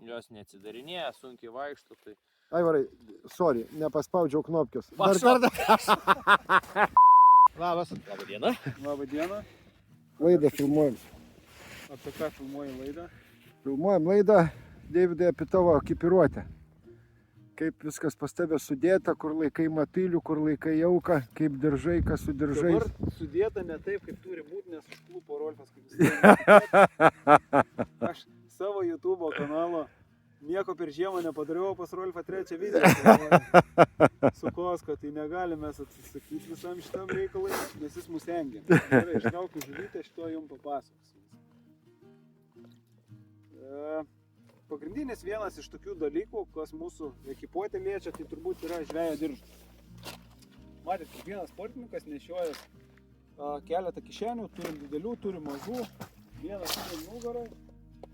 jos neatsidarinėja, sunkiai vaikšto. Tai... Aivarai, sorry, nepaspaudžiau knopkius. Labas. Labą dieną. Labą dieną. Laidą filmuojam. Apie ką filmuoji laidą? Filmuojam laidą, Deividai, apie tavo ekipiruotę. Kaip viskas pas tave sudėta, kur laikai matilių, kur laikai jauką, kaip diržai, kas su diržais. Dabar sudėta ne taip, kaip turi būti, nes užklupo Rolfas, kaip jis. Aš savo YouTube kanalo nieko per žiemą nepadariau, pas Rolfą trečią viziją. Su Kosko, tai negalime atsisakyti visam šitam reikalui, nes jis mus engia. Gerai, ištraukiu žuvytę, šito jums papasakosiu. Pagrindinis vienas iš tokių dalykų, kas mūsų ekipuotę liečia, tai turbūt yra žvejo diržas. Matėt, kiekvienas sportininkas nešioja keletą kišenių, turim didelių, turim mažų, vieną turim nugarai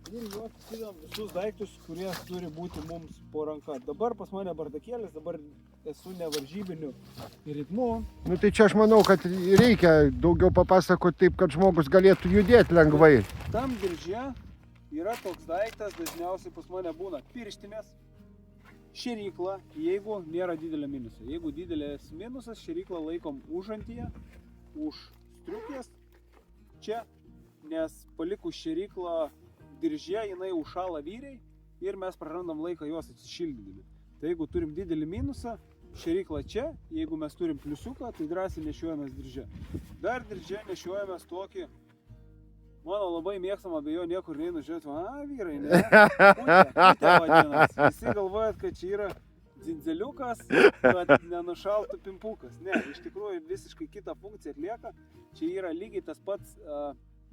ir juos įsidedam visus daiktus, kurie turi būti mums po ranka. Dabar pas mane bardakėlis, dabar esu nevaržybiniu ritmu. Nu tai čia aš manau, kad reikia daugiau papasakoti taip, kad žmogus galėtų judėti lengvai. Tam dirže yra toks daiktas, dažniausiai pas mane būna pirštinės, šėrykla, jeigu nėra didelio minuso. Jeigu didelis minusas, šėryklą laikom užantyje, už striukės čia, nes palikus šėryklą dirže, jinai užšąla vyriai ir mes prarandam laiką juos atsišildydami. Tai jeigu turim didelį minusą, šėryklą čia, jeigu mes turim pliusiuką, tai drąsiai nešiuojamės dirže. Dar dirže nešiuojamės tokį, mano labai mėgstama, be jo niekur neinu žiūrėti, vyrai, ne? Putė vadinasi. Visi galvojat, kad čia yra dzindzeliukas, kad nenušaltų pimpukas. Ne, iš tikrųjų visiškai kitą funkciją atlieka. Čia yra lygiai tas pats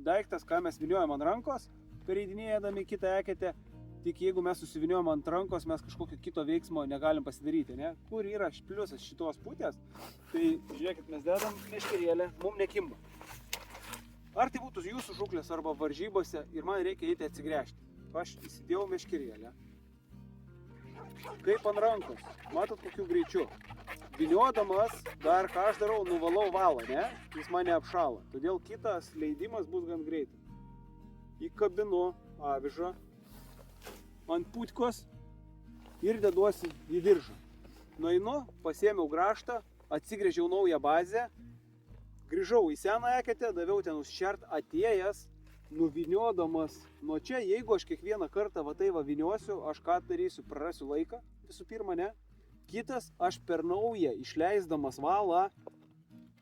daiktas, ką mes vyniojam ant rankos, pereidinėdami kitą eketę. Tik jeigu mes susiviniojam ant rankos, mes kažkokio kito veiksmo negalim pasidaryti, ne? Kur yra pliusas šitos putės, tai žiūrėkit, mes dedam meškerėlę, mum nekimba. Ar tai būtų jūsų žuklės arba varžybose ir man reikia eiti atsigręžti. Aš įsidėjau meškerėlę. Kaip ant rankos. Matot kokiu greičiu. Vyniodamas, dar ką aš darau, nuvalau valą, ne? Jis man neapšala. Todėl kitas leidimas bus gan greitai. Įkabinu avižą ant putkos ir deduosi į diržą. Nueinu, pasiėmiau grąžtą, atsigręžiau naują bazę. Grįžau į seną eketę, daviau ten užšert, atėjęs, nuviniodamas nuo čia, jeigu aš kiekvieną kartą va tai va viniosiu, aš ką darysiu, prarasiu laiką, visų pirma, ne. Kitas, aš per naują, išleisdamas valą,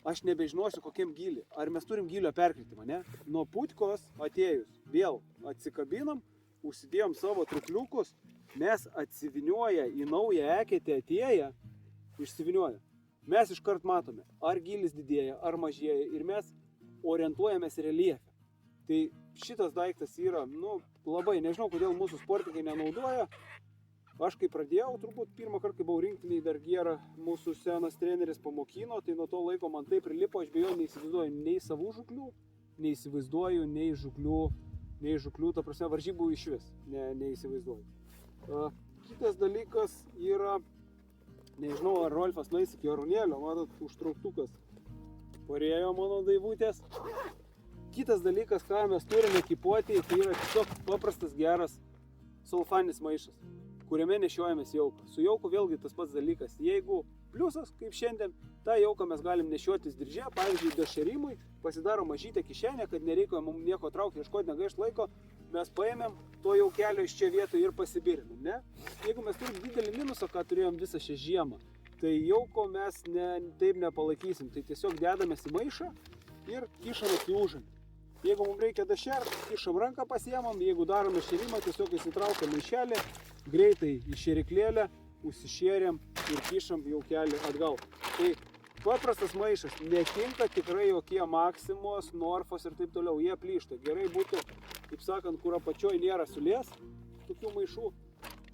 aš nebežinosiu kokiam gylį. Ar mes turim gylio perkritimą, ne? Nuo putkos atėjus, vėl atsikabinam, užsidėjom savo trukliukus, mes atsivinioja į naują eketę atėję, išsivinioja. Mes iškart matome, ar gylis didėja, ar mažėja ir mes orientuojamės reljefe. Tai šitas daiktas yra, labai, nežinau, kodėl mūsų sportininkai nenaudoja. Aš kai pradėjau, turbūt pirmą kartą, kai buvau rinktiniai, dar Gera, mūsų senas treneris pamokino, tai nuo to laiko man taip prilipo, aš be jo neįsivaizduoju nei savų žuklių, neįsivaizduoju nei žuklių, ta prasme, varžybų išvis, neįsivaizduoju. Kitas dalykas yra, nežinau, ar Rolfas nueis iki arūnėlio, matot, užtrauktukas parėjo mano daivutės. Kitas dalykas, ką mes turime ekipuoti, tai yra tiesiog paprastas geras sulfaninis maišas, kuriame nešiojamės jauką. Su jauku vėlgi tas pats dalykas. Jeigu pliusas, kaip šiandien, tą jauką mes galim nešiotis dirže, pavyzdžiui, dešerimui, pasidaro mažytę kišenę, kad nereikia mums nieko traukti, ieškoti, negaišt laiko, mes paėmėm to jaukelio iš čia vietoje ir pasibirinam, ne? Jeigu mes turim didelį minusą, ką turėjom visą šią žiemą, tai jauko mes taip nepalaikysim, tai tiesiog dedamės į maišą ir kišamės į užantį. Jeigu mums reikia dašert, kišam ranką pasiemam, jeigu darome šėrimą, tiesiog įsitraukiam maišelį, greitai į šėriklėlę, užsišėrėm ir kišam jaukelį atgal. Tai paprastas maišas, netinka tikrai jokie Maximos, Norfos ir taip toliau, jie plyšta. Gerai būtų, kaip sakant, kur apačioj nėra sulės, tokių maišų.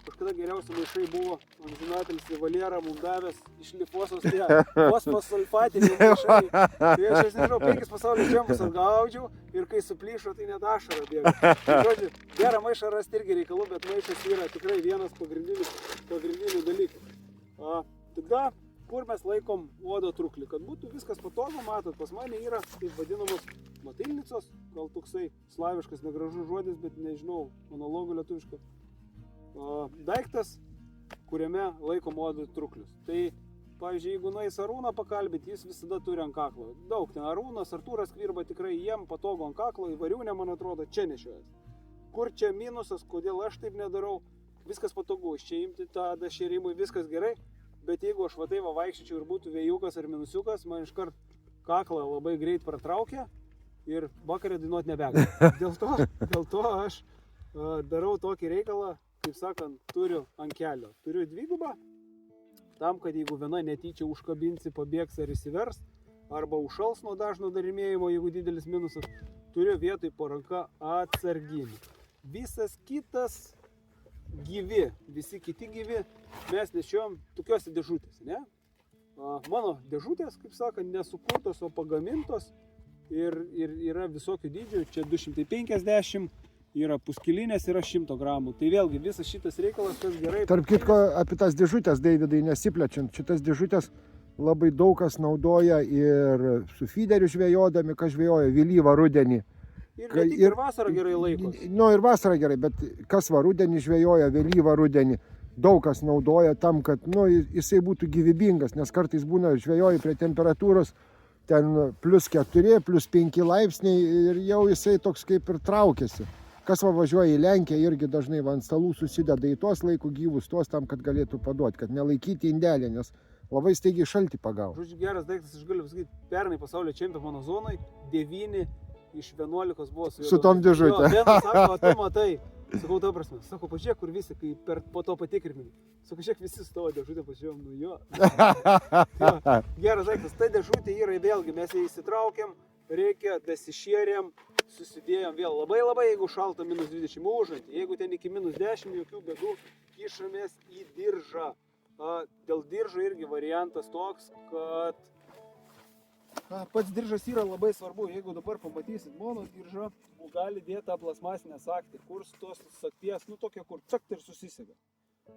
Kažkada geriausi maišai buvo amžinatelis Valera mums davęs iš Lifosos tie fosfosulfatiniai maišai. Tai aš nežinau, 5 pasaulio čempus atgaudžiau ir kai suplyšo, tai net ašara bėga. Žodžiu, gerą maišą rasti irgi reikalų, bet maišas yra tikrai vienas pagrindinių dalykų. Tada, kur mes laikom odo truklį, kad būtų viskas patogu, matot, pas mane yra taip vadinamos matilnicos, gal toksai slaviškas negražus žodis, bet nežinau, monologų lietuviško. daiktas, kuriame laikom uodų truklius. Tai, pavyzdžiui, jeigu nueis Arūną pakalbėti, jis visada turi ant kaklo. Daug ten Arūnas, Artūras Kvirba tikrai jiem patogu ant kaklo, įvariūnė, man atrodo, čia nešiojas. Kur čia minusas, kodėl aš taip nedarau, viskas patogu, iš čia imti tą dašėrimui, viskas gerai, bet jeigu aš va taip vaikščiačiau ir būtų vėjukas ar minusiukas, man iškart kaklą labai greit pratraukia ir vakarą dainuot nebegaliu. Dėl to aš darau tokį reikalą, kaip sakant, turiu ant kelio. Turiu dvigubą, tam, kad jeigu viena netyčia užkabinsi, pabėgs ar įsivers, arba užšals nuo dažno darimėjimo, jeigu didelis minusas, turiu vietoj po ranka atsarginį. Visas kitas gyvi, visi kiti gyvi, mes nešiojam tokiuose dėžutėse, ne? Mano dėžutės, kaip sakant, nesukurtos, o pagamintos ir yra visokių dydžių, čia 250, yra puskilinės, yra 100 gramų. Tai vėlgi visas šitas reikalas, kas gerai. Tarp kitko, apie tas dėžutės, Davidai, nesiplečiant, šitas dėžutės labai daug kas naudoja ir su fideriu žvejodami, kas žvejoja vėlyvą rudenį. Ir vasarą gerai laiko. Nu ir vasarą gerai, bet kas va rudenį žvejoja, vėlyvą rudenį, daug kas naudoja tam, kad jisai būtų gyvybingas, nes kartais būna žvejoji prie temperatūros ten +4, +5 laipsniai ir jau jisai toks kaip ir traukiasi. Kas va važiuoja į Lenkiją, irgi dažnai ant stalų susideda į tuos laikų gyvus, tuos tam, kad galėtų paduoti, kad nelaikyti indelį, nes labai staigiai šaltį pagavo. Žodžiu, geras daiktas, aš galiu pasakyti, pernai pasaulio čempiono zonai 9 iš 11 buvo su tom dėžutėm. Vienas sako, tu matai, sakau, ta prasme, sako, pažiūrėk, kur visi, kai po to patikrinimai. Sako, žiūrėk, visi su tavo dėžutė pažiūrėjom, nu jo. Geras daiktas, ta dėžutė yra vėlgi, mes ją įsitraukiam, reikia, dasišėrėm, susidėjom vėl labai, jeigu šalta -20 užantį, jeigu ten iki -10, jokių bėdų, kišamės į diržą. Dėl diržo irgi variantas toks, kad pats diržas yra labai svarbu. Jeigu dabar pamatysit mono diržą, gali dėti tą plasmasinę sagtį, kur tos sagties, nu tokia, kur cakt ir susisega.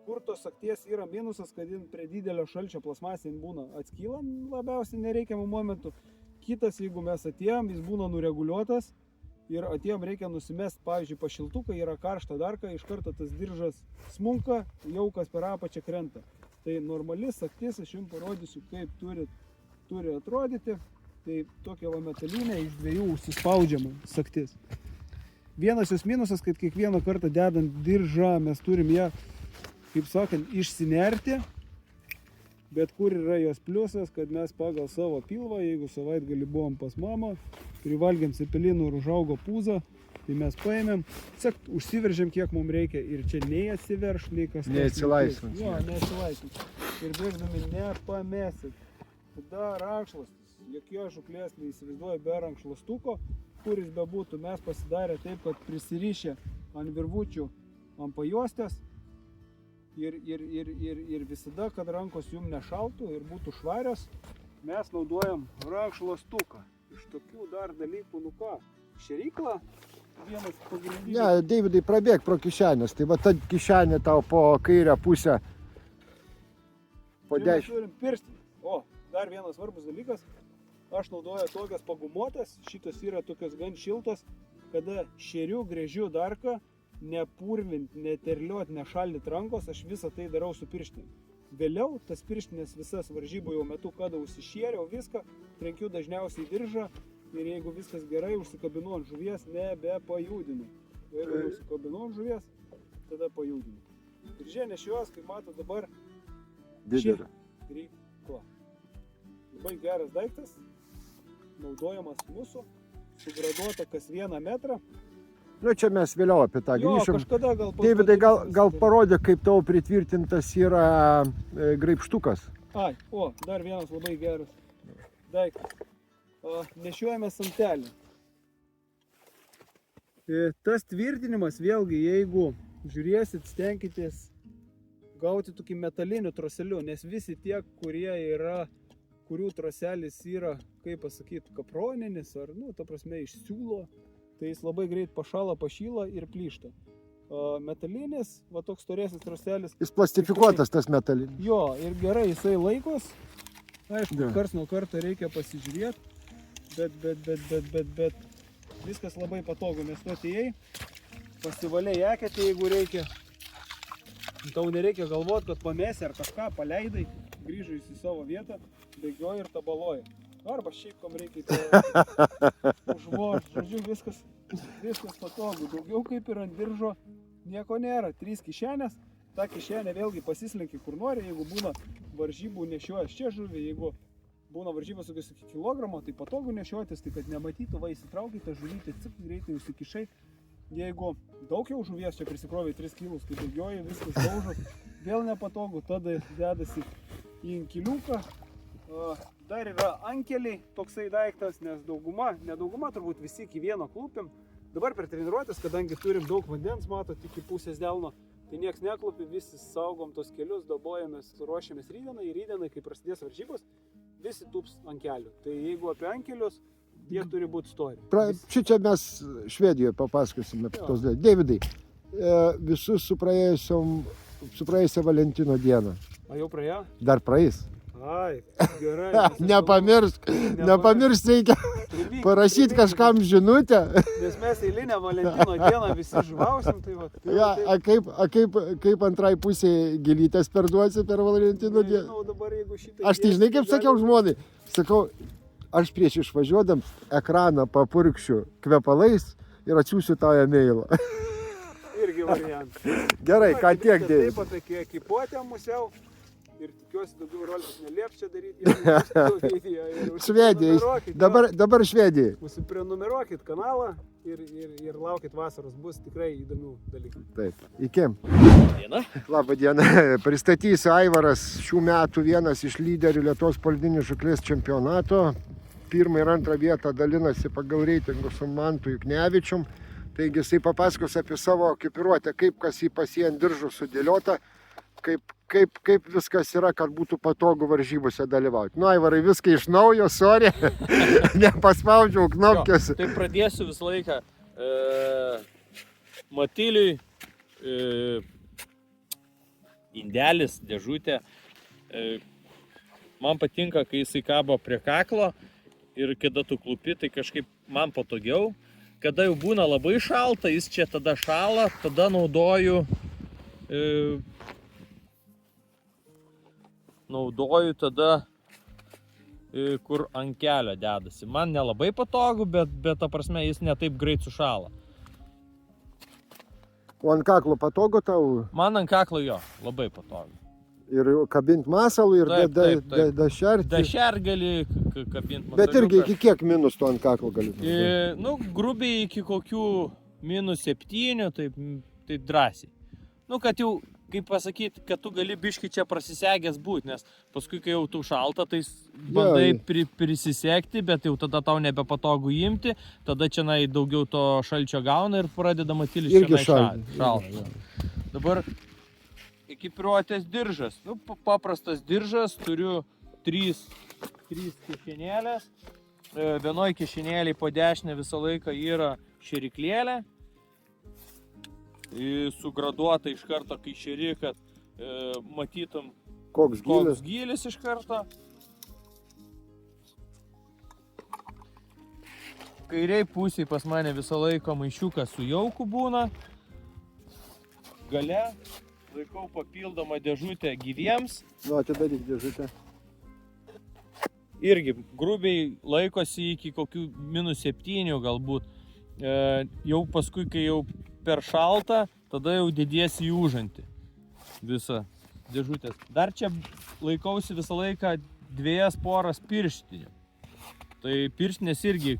Kur tos sagties yra minusas, kad prie didelio šalčio plasmasinė būna atskyla labiausiai nereikiamų momentų. Kitas, jeigu mes atėjom, jis būna nureguliuotas ir atėjom reikia nusimest, pavyzdžiui, pašiltuką, yra karšta darka, iš karto tas diržas smunka, jaukas per apačią krenta. Tai normali sagtis, aš jums parodysiu, kaip turi atrodyti. Tai tokia va metalinė iš dviejų užsispaudžiama sagtis. Vienas jos minusas, kad kiekvieną kartą dedant diržą mes turim ją, kaip sakant, išsinerti. Bet kur yra jos pliusas, kad mes pagal savo pilvą, jeigu savaitgalį buvom pas mamą, privalgėm cepelinų ir užaugo pūzą, tai mes paėmėm, užsiveržėm kiek mums reikia ir čia nei atsiverš, nei kas. Neatsilaisvins. Jo, neatsilaisvins. Ir bėgdami nepamesit. Tada rankšlastis. Jokie žuklės neįsivaizduoja be rankšlastuko, kuris bebūtų, mes pasidarė taip, kad prisirišę ant virvučių ant pajuostės ir visada, kad rankos jums nešaltų ir būtų švarios, mes naudojam rankšlastuką. Iš tokių dar dalykų, nu ką, šėryklą, vienas pagrindinis. Ne, Davidai, prabėg pro kišenės, tai va ta kišenė tau po kairę pusę. Po Čia mes 10. turim pirštinį. O, dar vienas svarbus dalykas. Aš naudoju tokias pagumuotas, šitas yra tokias gan šiltas, kada šėriu, grėžiu darką, nepurvint, neterliuot, nešaldyti rankos, aš visą tai darau su pirštinė. Vėliau tas pirštinės visas varžybų jau metu, kada užsišėriau viską, trenkiu dažniausiai diržą ir jeigu viskas gerai, užsikabinu ant žuvies, nebepajudinu. Jeigu užsikabinu ant žuvies, tada pajudinu. Diržė nešios, kaip mato dabar, Didelė. rykla. Labai geras daiktas. Naudojamas mūsų, sugraduota kas 1 metrą. Nu, čia mes vėliau apie tą grįšim. Kažkada gal... Davidai, gal parodė, kaip tau pritvirtintas yra graibštukas. Ai, dar vienas labai geras daiktas. Nešiuojame santelį. Tas tvirtinimas, vėlgi, jeigu žiūrėsit, stenkitės gauti tokį metalinių troselių, nes visi tie, kurių troselis yra, kaip pasakyti, kaproninis ar, ta prasme, iš siūlo, tai jis labai greit pašala, pašyla ir plyšta. Metalinis, va toks storėsis troselis. Jis plastifikuotas tas metalinis. Jo, ir gerai jisai laikos. Aišku, karts nuo karto reikia pasižiūrėti, bet viskas labai patogu, nes tu atėjai, pasivaliai eketį, jeigu reikia. Tau nereikia galvoti, kad pamesi ar kažką paleidai, grįžai į savo vietą, bėgioji ir tabaloji. Arba šiaip kam reikia užvor, žodžiu, viskas patogu. Daugiau kaip ir ant diržo nieko nėra. 3 kišenės, ta kišenė vėlgi pasislenki kur nori, jeigu būna varžybų nešiojas čia žuvį, jeigu būna varžybos su kilogramo, tai patogu nešiotis, tai kad nematytų, va įsitraukite žuvytį, cik greitai užsikišai. Jeigu daug jau žuvies čia prisikrovė 3 kilus, tai bėgioji, viskas daužo, vėl nepatogu, tada dedasi į inkiliuką. Dar yra ankeliai, toksai daiktas, nes nedauguma turbūt visi iki vieno klūpim. Dabar per treniruotės, kadangi turim daug vandens, matot, iki pusės delno, tai nieks neklūpi, visi saugom tos kelius, dabojamės, ruošiamės rydienai, kai prasidės varžybos, visi tūps ant kelių. Tai jeigu apie ankelius, jie turi būti stori. Čia mes Švedijoje papasakosime apie tos dalykus. Davidai, visus su praėjusią Valentino dieną. O jau praėjo? Dar praeis. Ai, gerai. Nepamiršk, reikia parašyti kažkam žinutę. Nes mes eilinę Valentino dieną visi žuvausim, tai va. Ja, kaip antrai pusėje gėlytės perduosi per Valentino dieną? Nežinau, dabar jeigu šitai... Aš tai žinai, kaip sakiau žmonai, sakau, aš prieš išvažiuodams ekraną papurkšiu kvepalais ir atsiųsiu tau e-mailą. Irgi variantas. Gerai, ką tiek dėjai? Taip apie ekipuotę musiau. Ir tikiuosi daugiau Rolfas nelieps čia daryti. Švedijai. Dabar Švedijai. Užsiprenumeruokit kanalą ir laukit vasaros. Bus tikrai įdomių dalykų. Taip. Iki. Diena. Labą dieną. Pristatysiu Aivaras šių metų vienas iš lyderių Lietuvos poledinių žūklės čempionato. 1 ir 2 vietą dalinasi pagal reitingų su Mantu Juknevičium. Taigi jisai papasakos apie savo ekipiruotę, kaip kas jį pasieja ant diržų sudėliota. Kaip viskas yra, kad būtų patogu varžybose dalyvauti. Nu, Aivarai, viską iš naujo, sorry, nepaspaudžiau knopkės. Tai pradėsiu visą laiką. Matyliui indelis, dėžutė. Man patinka, kai jisai kabo prie kaklo ir kada tu klupi, tai kažkaip man patogiau. Kada jau būna labai šalta, jis čia tada šala, tada naudoju tada, kur ant kelio dedasi. Man nelabai patogu, bet ta prasme jis ne taip greit sušala. O ant kaklo patogu tau? Man ant kaklo jo, labai patogu. Ir kabint masalų, ir dašerti? Dašerti gali kabint masalų. Bet irgi iki kiek minus tu ant kaklo gali? Nu, grubiai iki kokių -7, tai drąsiai. Nu, kad jau, kaip pasakyti, kad tu gali biškį čia prasisegęs būti, nes paskui, kai jau tu šalta, tai bandai prisisekti, bet jau tada tau nebepatogu imti, tada čia daugiau to šalčio gauna ir pradeda matylis čia šalta. Dabar ekipiruotės diržas. Nu, paprastas diržas, turiu 3 kišenėlės. Vienoj kišenėlėj po dešinę visą laiką yra šėriklėlė. Sugraduota iš karto, kai šėri, kad matytum koks gylis iš karto. Kairiai pusėj pas mane visą laiką maišiukas su jauku būna. Gale laikau papildomą dėžutę gyviems. Nu, atidaryk dėžutę. Irgi grubiai laikosi iki kokių -7 galbūt. Jau paskui, kai jau per šaltą, tada jau dediesi į užantį visą dėžutės. Dar čia laikausi visą laiką 2 poras pirštinių. Tai pirštinės irgi,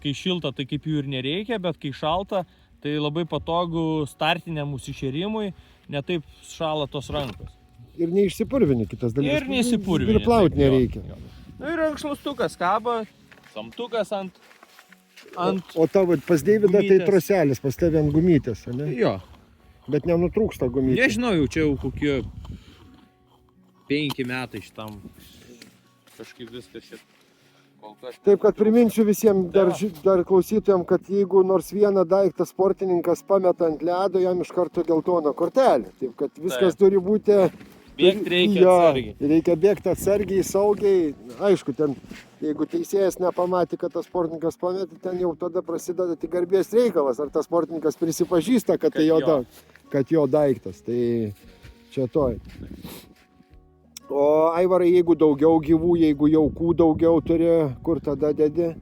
kai šilta, tai kaip jų ir nereikia, bet kai šalta, tai labai patogu startiniam užsišėrimui, netaip šala tos rankos. Ir neišsipurvini kitas dalykas. Ir neįsipurvini. Ir plauti nereikia. Nu ir rankšluostukas kaba, samtukas ant O tavo pas Deividą tai gumytės. troselis, pas tave ant gumytės, ne? Jo. Bet nenutrūksta gumytė. Nežinau, jau čia jau kokie 5 metai šitam kažkaip viskas šit. Taip, kad priminsiu visiems dar klausytojams, kad jeigu nors vieną daiktą sportininkas pameta ant ledo, jam iš karto geltona kortelė. Taip, kad viskas turi būti... Bėgti reikia atsargiai. Reikia bėgti atsargiai, saugiai. Aišku, ten, jeigu teisėjas nepamatė, kad tas sportininkas pametė, ten jau tada prasideda tik garbės reikalas. Ar tas sportininkas prisipažįsta, kad tai jo daiktas. Tai Čia toj. O Aivarai, jeigu daugiau gyvų, jeigu jaukų daugiau turi, kur tada dedi?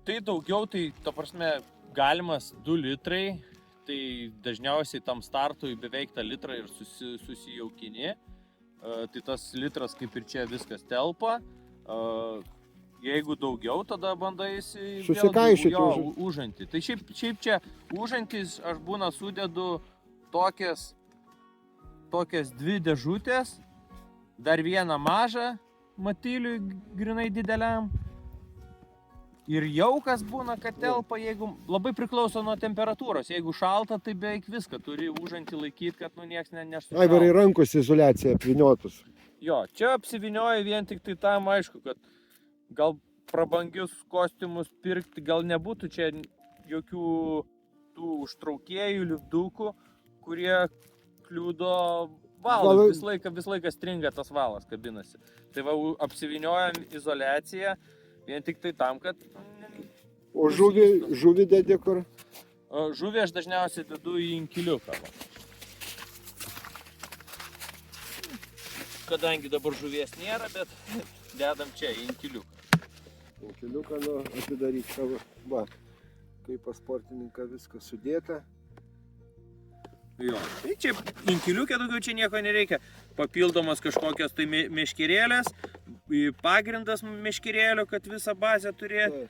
Tai daugiau, tai ta prasme galimas 2 litrai, tai dažniausiai tam startui beveik tą litrą ir susijaukini. Tai tas litras kaip ir čia viskas telpa. Jeigu daugiau, tada bandaisi Susikaišyti užantį. Tai šiaip čia užantis aš būna sudedu tokias 2 dėžutės, dar vieną mažą matyliui grinai dideliam. Ir jaukas būna, kad telpa, jeigu labai priklauso nuo temperatūros. Jeigu šalta, tai beveik viską turi užantį laikyti, kad nieks nesušaltų. Aivarai, rankos izoliacija apviniotus. Jo, čia apsivinioja vien tik tai tam, aišku, kad gal prabangius kostiumus pirkti gal nebūtų čia jokių tų užtraukėjų, lipdukų, kurie kliudo valą. Vis laiką stringa tas valas kabinasi. Tai va, apsiviniojam izoliaciją vien tik tai tam, kad... O žuvį dedi kur? Žuvį aš dažniausiai dedu į inkiliuką. Kadangi dabar žuvies nėra, bet dedam čia į inkiliuką. Inkiliuką, nu, atidaryk savo. Va, kaip pas sportininką viskas sudėta. Jo, tai čia inkiliukė daugiau čia nieko nereikia. Papildomas kažkokios tai meškerėlės, pagrindas meškerėlio, kad visą bazę turėti.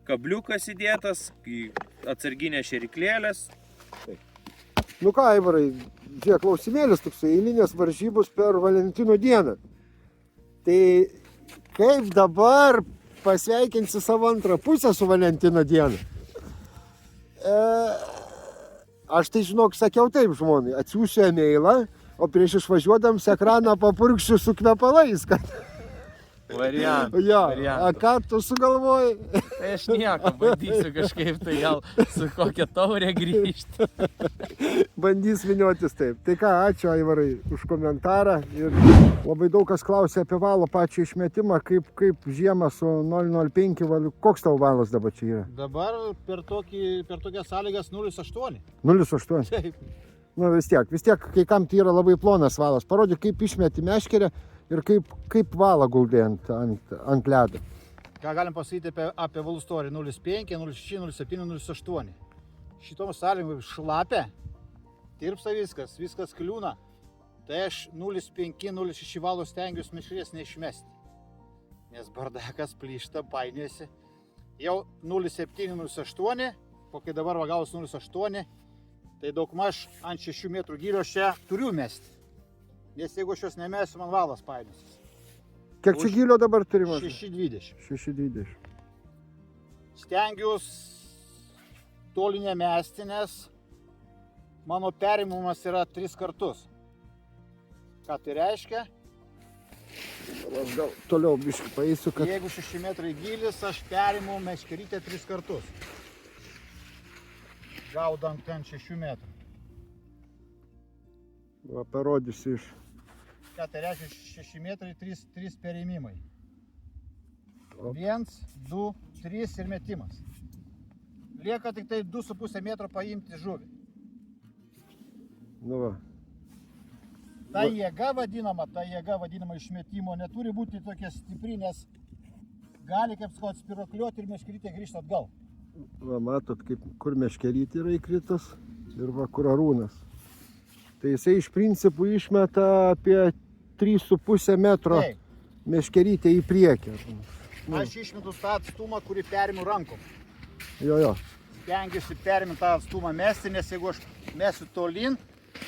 Kabliukas įdėtas, atsarginės šeriklėlės. Nu ką, Aivarai, žiūrėk, klausimėlis toksai, eilinės varžybos per Valentino dieną. Tai kaip dabar pasveikinsi savo antrą pusę su Valentino diena? Aš tai, žinok, sakiau taip žmonai, atsiųsiu emailą, o prieš išvažiuodams ekraną papurkščiu su kvepalais, kad... Variantas. Jo, a ką tu sugalvoji? Tai aš nieko, bandysiu kažkaip tai gal su kokia taurė grįžti. Bandys viniotis taip. Tai ką, ačiū Aivarai už komentarą. Ir labai daug kas klausė apie valo pačią išmetimą, kaip žiemą su 0,05 valiu. Koks tavo valas dabar čia yra? Dabar per tokias sąlygas 0,8. 0,8? Taip. Nu vis tiek, kai kam tai yra labai plonas valas. Parodyk, kaip išmeti meškerę ir kaip valą guldė ant ledo. Ką galim pasakyti apie valų storį? 0,5, 0,6, 0,7, 0,8. Šitom sąlygom šlapia, tirpsta viskas kliūna. Tai aš 0,5, 0,6 valo stengiuosi mišrės neišmesti. Nes bardakas plyšta, painiasi. Jau 0,7, 0,8, po kai dabar vagavus 0,8, tai daugmaž ant 6 metrų gylio čia turiu mesti. Nes jeigu aš jos nemesiu, man valas painiusis. Kiek čia gylio dabar turime? 6,20. 6,20. Stengiuosi toli nemesti, nes mano perimumas yra 3 kartus. Ką tai reiškia? Aš gal toliau biškį paeisiu, kad... Jeigu 6 metrai gylis, aš perimu meškerytę 3 kartus. Gaudant ten 6 metrų. Va, parodysiu iš... Ką tai reiškia 6 metrai, 3 perėmimai. 1, 2, 3 ir metimas. Lieka tik tai 2,5 metro paimti žuvį. Nu va. Ta jėga vadinama išmetimo neturi būti tokia stipri, nes gali, kaip sakau, atspirokliuoti ir meškerytė grįžti atgal. Va, matot, kur meškerytė yra įkritus ir va, kur arūnas. Tai jisai iš principų išmeta apie 3,5 metro meškerytę į priekį. Aš išmetu tą atstumą, kurį perimu rankom. Jo. Stengiuosi periminti tą atstumą mesti, nes jeigu aš mesiu tolyn,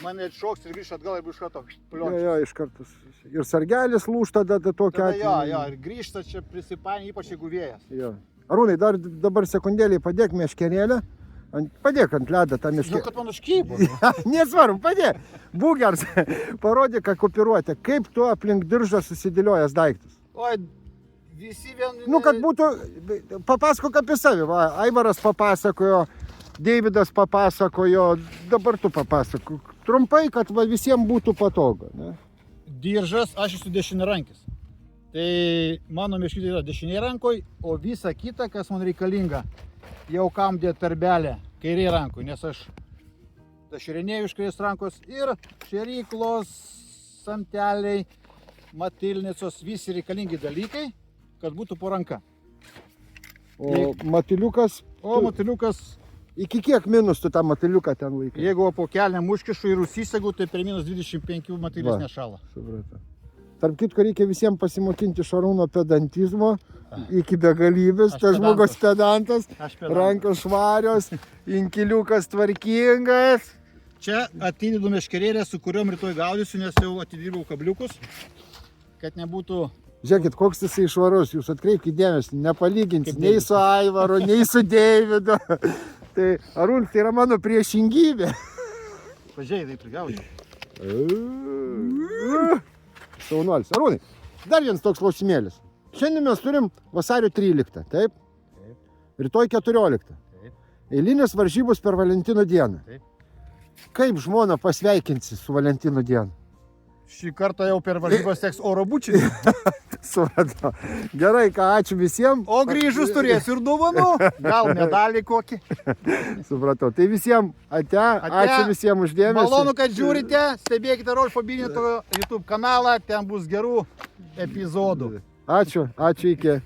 mane atšoks ir grįžt atgal ir bus iš karto pliončius. Jo, iš karto. Ir sargelis lūžta tada tokia atveju. Jo, ir grįžta čia prisipainį, ypač jeigu vėjas. Jo. Arūnai, dabar sekundėlį padėk meškerėlę. Padėk ant ledą tą meškerę. Žinau, kad man užkybo. Nesvarum, padėk. Būgers, parodyk, ką kopiruoti. Kaip tu aplink diržą susidėliojęs daiktus? Oi, visi vien... Nu, kad būtų... Papasakok apie savį. Va, Aivaras papasakojo, Deividas papasakojo, dabar tu papasakok. Trumpai, kad va, visiems būtų patogu. Ne? Diržas, aš esu dešiniarankis. Tai mano meškerytė yra dešiniai rankoj, o visa kita, kas man reikalinga, jau kam dėt tarbelę kairiai rankoj, nes aš Dašerinėjų iš kairės rankos ir šeryklos, santeliai, matilnicos, visi reikalingi dalykai, kad būtų po ranka. O matiliukas, O matiliukas, iki kiek minus tu tą matiliuką ten laikai? jeigu po kelniam užkišu ir užsisegu, tai per minus 25 matilis Va. nešala. Supratau. Tarp kitko reikia visiems pasimokinti Šarūno pedantizmo iki begalybės. Aš Tas žmogus pedantas, Aš rankos švarios, inkiliukas tvarkingas. Čia atidedu meškerėlę, su kuriuom rytoj gaudysiu, nes jau atidirbau kabliukus, kad nebūtų... Žiūrėkit, koks jisai švarus, jūs atkreipkite dėmesį, nepalyginti Kaip nei Deividas. su Aivaru, nei su Deividu. Tai Arūn, tai yra mano priešingybė. Pažiūrėjai, tai prigaudysiu. Šaunuolis. Arūnai, dar vienas toks klausimėlis. Šiandien mes turim vasario 13, taip? Rytoj 14. Taip. Eilinės varžybos per Valentino dieną. Taip. Kaip žmona pasveikinsi su Valentino dienu? Šį kartą jau per varžybas teks oro bučiai. Supratau. Gerai, ką ačiū visiems. O grįžus turėsiu ir dovanų. Gal medalį kokį. Supratau. Tai visiems ate. Ačiū visiems uždėmesį. Malonu, kad žiūrite. Stebėkite Rolfo Binito YouTube kanalą. Ten bus gerų epizodų. Ačiū, iki.